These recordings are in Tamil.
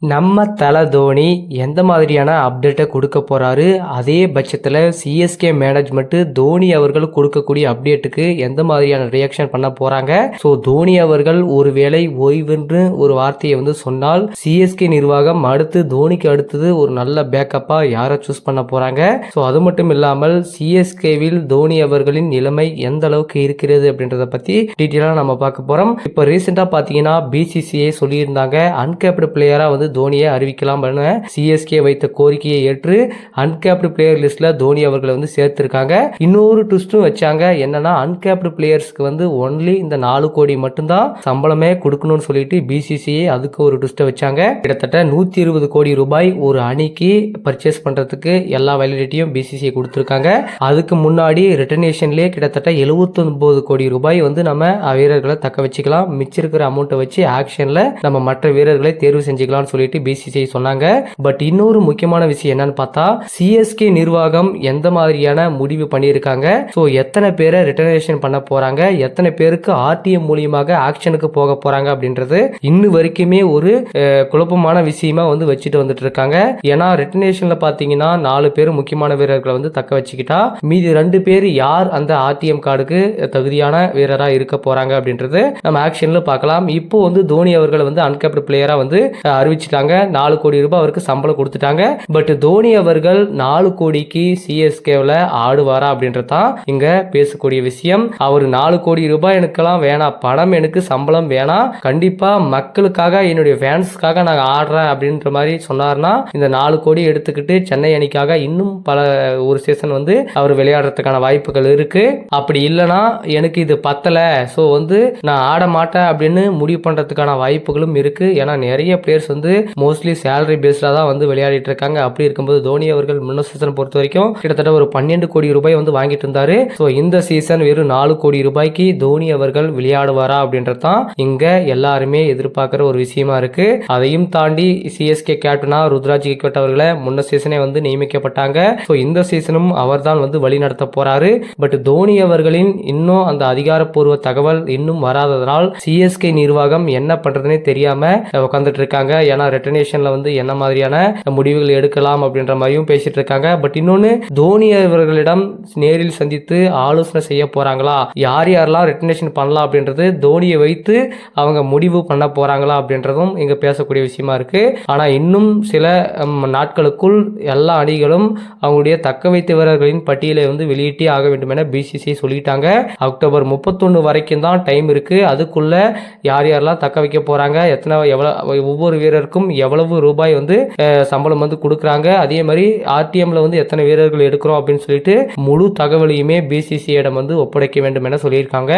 நம்ம தோனி எந்த மாதிரியான அப்டேட்டை கொடுக்க போறாரு, அதே பட்சத்தில் சிஎஸ்கே மேனேஜ்மெண்ட் தோனி அவர்கள் கொடுக்கக்கூடிய அப்டேட்டுக்கு எந்த மாதிரியான ரியாக்ஷன் பண்ண போறாங்க. ஸோ தோனி அவர்கள் ஒருவேளை ஓய்வுன்னு ஒரு வார்த்தையை சொன்னால் சிஎஸ்கே நிர்வாகம் அடுத்து தோனிக்கு அடுத்தது ஒரு நல்ல பேக்கப்பா யாரை சூஸ் பண்ண போறாங்க. ஸோ அது மட்டும் இல்லாமல் சிஎஸ்கேவில் தோனி அவர்களின் நிலைமை எந்த அளவுக்கு இருக்கிறது அப்படின்றத பத்தி டீட்டெயிலாக நம்ம பார்க்க போறோம். இப்போ ரீசெண்டா பாத்தீங்கன்னா பிசிசிஐ சொல்லியிருந்தாங்க அன்கேப்டு பிளேயரா தோனியை அறிவிக்கலாம் சிஎஸ்கே வைத்த கோரிக்கையை ஏற்று அன்கேப்டு பிளேயர் லிஸ்ட்ல தோனி அவர்களை சேர்த்திருக்காங்க. இன்னொரு ட்விஸ்டும் வச்சாங்க. என்னன்னா அன்கேப்டு பிளேயர்ஸ்க்கு ஒன்லி இந்த 4 கோடி மட்டும்தான் சம்பளமே கொடுக்கணும்னு சொல்லிட்டு பிசிசிஐ அதுக்கு ஒரு ட்விஸ்ட்டை வச்சாங்க. கிட்டத்தட்ட 120 கோடி ரூபாய் ஒரு அணிக்கு பர்ச்சேஸ் பண்றதுக்கு எல்லா வேலிடிட்டியும் பிசிசிஐ கொடுத்திருக்காங்க. அதுக்கு முன்னாடி ரிட்டர்னேஷன்லேயே கிட்டத்தட்ட 79 கோடி ரூபாய் நம்ம வீரர்களை தக்க வச்சுக்கலாம். மிச்சிருக்கிற அமௌண்ட்டை வச்சு ஆக்ஷன்ல நம்ம மற்ற வீரர்களை தேர்வு செஞ்சுக்கலாம் சொல்லிட்டு பிசிசிஐ சொன்னாங்க. பட் இன்னொரு முக்கியமான விஷயம் என்னன்னு பார்த்தா சிஎஸ்கே நிர்வாகம் எந்த மாதிரியான முடிவு பண்ணியிருக்காங்க. ஸோ எத்தனை பேரை ரிட்டர்னேஷன் பண்ண போறாங்க, எத்தனை பேருக்கு ஆர்டிஎம் மூலியமாக ஆக்ஷனுக்கு போக போறாங்க அப்படின்றது இன்னும் வரைக்குமே ஒரு குழப்பமான விஷயமா வச்சுட்டு வந்துட்டு இருக்காங்க. ஏன்னா ரிட்டர்னேஷன்ல பாத்தீங்கன்னா 4 பேர் முக்கியமான வீரர்களை தக்க வச்சுக்கிட்டா மீதி 2 பேர் யார் அந்த ஆர்டிஎம் கார்டுக்கு தகுதியான வீரரா இருக்க போறாங்க அப்படின்றது நம்ம ஆக்ஷன்ல பார்க்கலாம். இப்போ தோனி அவர்கள் அன்கேப்டு பிளேயரா அறிவிச்சிட்டாங்க. 4 கோடி ரூபாய் அவருக்கு சம்பளம் கொடுத்துட்டாங்க. பட் தோனி அவர்கள் 4 கோடிக்கு சிஎஸ்கேவில் ஆடுவாரா அப்படின்றதான் இங்க பேசக்கூடிய விஷயம். அவர் 4 கோடி ரூபாய் எனக்கெல்லாம் வேணாம், பணம் எனக்கு சம்பளம் வேணாம், கண்டிப்பா மக்களுக்காக என்னுடைய ஃபேன்ஸ்க்காக நான் ஆடுறேன் அப்படின்ற மாதிரி சொன்னார்னா இந்த 4 கோடி எடுத்துக்கிட்டு சென்னை அணிக்காக இன்னும் பல ஒரு சீசன் அவர் விளையாடுறதுக்கான வாய்ப்புகள் இருக்கு. அப்படி இல்லைன்னா எனக்கு இது பத்தல, ஸோ நான் ஆட மாட்டேன் அப்படின்னு முடிவு பண்றதுக்கான வாய்ப்புகளும் இருக்கு. ஏன்னா நிறைய பிளேயர்ஸ் மோஸ்ட்லி சேலரி பேஸ்டா தான் விளையாடிட்டு இருக்காங்க. அப்படி இருக்கும்போது தோனி அவர்கள் முன்ன சீசன் பொறுத்த வரைக்கும் கிட்டத்தட்ட ஒரு 12 கோடி ரூபாய் வாங்கிட்டு இருந்தாரு. ஸோ இந்த சீசன் வெறும் 4 கோடி ரூபாய்க்கு தோனி அவர்கள் விளையாடுவாரா அப்படின்றதான் இங்க எல்லாருமே எதிர்பார்க்கிற ஒரு விஷயமா இருக்கு. அதையும் தாண்டி சிஎஸ்கே கேப்டனா ருத்ராஜ் கிக்வெட் அவர்களை முன்ன சீசனே நியமிக்கப்பட்டாங்க. ஸோ இந்த சீசனும் அவர் தான் வழி நடத்த போறாரு. பட் தோனி அவர்களின் இன்னும் அந்த அதிகாரப்பூர்வ தகவல் இன்னும் வராததால் சிஎஸ்கே நிர்வாகம் என்ன பண்றதுன்னே தெரியாம உட்கார்ந்துட்டு இருக்காங்க. ஏன்னா ரிட்டர்னேஷன்ல என்ன மாதிரியான முடிவுகள் எடுக்கலாம் அப்படின்ற மாதிரியும் பேசிட்டு இருக்காங்க. பட் இன்னொன்னு தோனி அவர்களிடம் நேரில் சந்தித்து ஆலோசனை செய்ய போறாங்களா, யார் யாரெல்லாம் ரிட்டர்னேஷன் பண்ணலாம் அப்படின்றது தோனியை வைத்து அவங்க முடிவு பண்ண போறாங்களா அப்படின்றதும் இங்க பேசக்கூடிய விஷயமா இருக்கு. ஆனா இன்னும் சில நாட்களுக்குள் எல்லா அணிகளும் அவங்களுடைய தக்க வைத்த வீரர்களின் பட்டியலை வெளியிட்டே ஆக வேண்டும் என பிசிசிஐ சொல்லிட்டாங்க. அக்டோபர் 31 வரைக்கும் தான் டைம் இருக்கு. அதுக்குள்ள யார் யாரெல்லாம் தக்க வைக்க போறாங்க, எத்தனை ஒவ்வொரு வீரருக்கும் எவ்வளவு ரூபாய் சம்பளம் கொடுக்குறாங்க, அதே மாதிரி ஆர்டிஎம்ல எத்தனை வீரர்கள் எடுக்கிறோம் அப்படின்னு சொல்லிட்டு முழு தகவலையுமே பிசிசிஐடம் ஒப்படைக்க வேண்டும் என சொல்லியிருக்காங்க.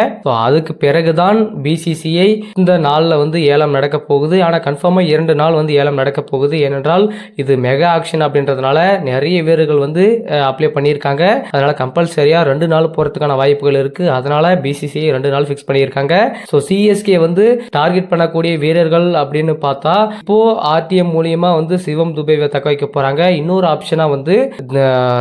அதுக்கு பிறகுதான் பிசிசிஐ இந்த நாளில் ஏலம் நடக்க போகுது. ஆனால் கன்ஃபார்மாக 2 நாள் ஏலம் நடக்க போகுது. ஏனென்றால் இது மெகா ஆக்ஷன் அப்படின்றதுனால நிறைய வீரர்கள் அப்ளை பண்ணியிருக்காங்க. அதனால கம்பல்சரியா 2 நாள் போறதுக்கான வாய்ப்புகள் இருக்கு. அதனால பிசிசிஐ 2 நாள் ஃபிக்ஸ் பண்ணியிருக்காங்க. ஸோ சிஎஸ்கே டார்கெட் பண்ணக்கூடிய வீரர்கள் அப்படின்னு பார்த்தா இப்போ ஆர்டிஎம் மூலியமா சிவம் துபேவை தக்க வைக்க போறாங்க. இன்னொரு ஆப்ஷனா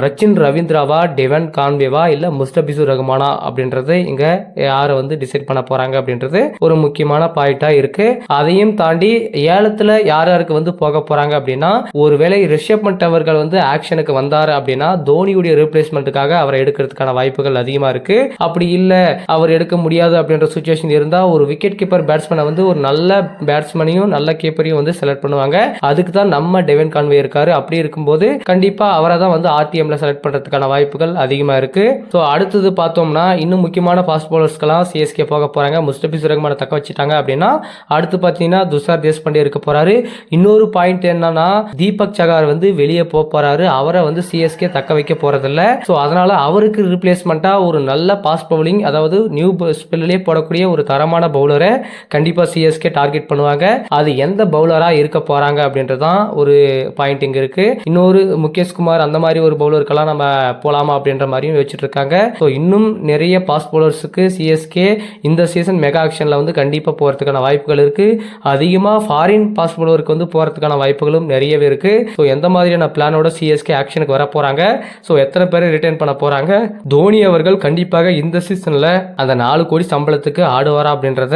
ரச்சின் ரவீந்திராவா, டெவன் கான்வேவா, இல்ல முஸ்தபிசூர் ரஹ்மானா அப்படின்றது இங்க யாரை டிசைட் பண்ண போறாங்க அப்படின்றது ஒரு முக்கியமான பாயிண்டா இருக்கு. அதையும் தாண்டி ஏலத்துல யார் யாருக்கு போக போறாங்க அப்படின்னா ஒருவேளை ரிஷப் பண்ட் அவர்கள் ஆக்ஷனுக்கு வந்தாரு அப்படின்னா தோனியுடைய ரீப்ளேஸ்மெண்ட்டுக்காக அவரை எடுக்கிறதுக்கான வாய்ப்புகள் அதிகமா இருக்கு. அப்படி இல்ல அவர் எடுக்க முடியாது அப்படின்ற சுச்சுவேஷன் இருந்தா ஒரு விக்கெட் கீப்பர் பேட்ஸ்மேனை ஒரு நல்ல பேட்ஸ்மேனையும் நல்ல கீப்பரையும் செலக்ட் பண்ணுவாங்க. அதுக்கு தான் நம்ம டெவன் கான்வே இருக்காரு. அப்படி இருக்கும்போது கண்டிப்பா அவரை தான் ஆர்டிஎம்ல செலக்ட் பண்றதுக்கான வாய்ப்புகள் அதிகமா இருக்கு. ஸோ அடுத்தது பார்த்தோம்னா இன்னும் முக்கியமான ஃபாஸ்ட் பவுலர்ஸ்க்கெல்லாம் சிஎஸ்கே போக போறாங்க. முஸ்தபிசூர் ரஹ்மானை தக்க வச்சுட்டாங்க அப்படின்னா அடுத்து பார்த்தீங்கன்னா துஷார் தேஷ்பாண்டே இருக்க போறாரு. இன்னொரு பாயிண்ட் என்னன்னா தீபக் சகார் வெளியே போறாரு. அவரை சிஎஸ்கே தக்க வைக்க போறதில்ல. ஸோ அதனால அவருக்கு ரீப்ளேஸ்மெண்டா ஒரு நல்ல ஃபாஸ்ட் பவுலிங், அதாவது நியூ ஸ்பெல்லே போடக்கூடிய ஒரு தரமான பவுலரை கண்டிப்பா சிஎஸ்கே டார்கெட் பண்ணுவாங்க. அது எந்த பவுலரா இருக்க போறாங்க அப்படின்றதான் ஒரு பாயிண்ட் இங்க இருக்கு. இன்னொரு முகேஷ் குமார் அந்த மாதிரி ஒரு பவுலருக்கெல்லாம் நம்ம போலாமா அப்படின்ற மாதிரியும் வச்சுட்டு இருக்காங்க. ஸோ இன்னும் நிறைய ஃபாஸ்ட் பவுலர்ஸுக்கு சிஎஸ்கே இந்த சீசன் மெகா ஆக்ஷன்ல கண்டிப்பா போறதுக்கான வாய்ப்புகள் இருக்கு. அதிகமா ஃபாரின் ஃபாஸ்ட் பவுலருக்கு போறதுக்கான வாய்ப்புகளும் நிறையவே இருக்கு. ஸோ எந்த மாதிரியான பிளானோட சிஎஸ்கே ஆக்ஷனுக்கு வர போறாங்க, ஸோ எத்தனை பேரை ரிட்டர்ன் பண்ண போறாங்க, தோனி அவர்கள் கண்டிப்பாக இந்த சீசன்ல அந்த 4 கோடி சம்பளத்துக்கு ஆடுவாரா அப்படின்றத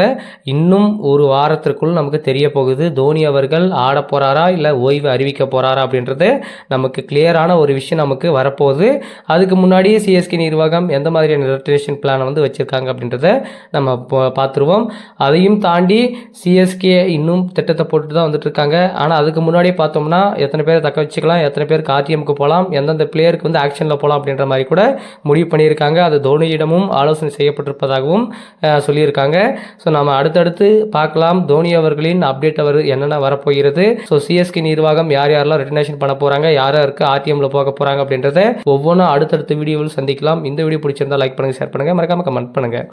இன்னும் ஒரு வாரத்திற்குள் நமக்கு தெரிய போகுது. தோனி அவர்கள் அவர்கள் ஆட போகிறாரா இல்லை ஓய்வு அறிவிக்க போகிறாரா அப்படின்றது நமக்கு கிளியரான ஒரு விஷயம் நமக்கு வரப்போகுது. அதுக்கு முன்னாடி சிஎஸ்கே நிர்வாகம் எந்த மாதிரியான ரொட்டேஷன் பிளானை வந்து வச்சுருக்காங்க அப்படின்றத நம்ம பார்த்துருவோம். அதையும் தாண்டி சிஎஸ்கே இன்னும் திட்டத்தை போட்டுட்டு தான் வந்துட்டு இருக்காங்க. ஆனால் அதுக்கு முன்னாடியே பார்த்தோம்னா எத்தனை பேரை தக்க வச்சுக்கலாம், எத்தனை பேருக்கு ஆர்டிஎம்க்கு போகலாம், எந்தெந்த பிளேயருக்கு வந்து ஆக்ஷனில் போகலாம் அப்படின்ற மாதிரி கூட முடிவு பண்ணியிருக்காங்க. அது தோனியிடமும் ஆலோசனை செய்யப்பட்டிருப்பதாகவும் சொல்லியிருக்காங்க. ஸோ நம்ம அடுத்தடுத்து பார்க்கலாம் தோனி அவர்களின் அப்டேட் என்னென்ன வரப்போகிறது. ஸோ சிஎஸ்கே நிர்வாகம் யார் யாரெல்லாம் ரிட்டர்னேஷன் பண்ண போகிறாங்க, யார் யாருக்கு ஆர்டிஎம்ல போக போகிறாங்க அப்படின்றத ஒவ்வொன்றும் அடுத்தடுத்த வீடியோவில் சந்திக்கலாம். இந்த வீடியோ பிடிச்சிருந்தா லைக் பண்ணுங்கள், ஷேர் பண்ணுங்கள், மறக்காமல் கமெண்ட் பண்ணுங்கள்.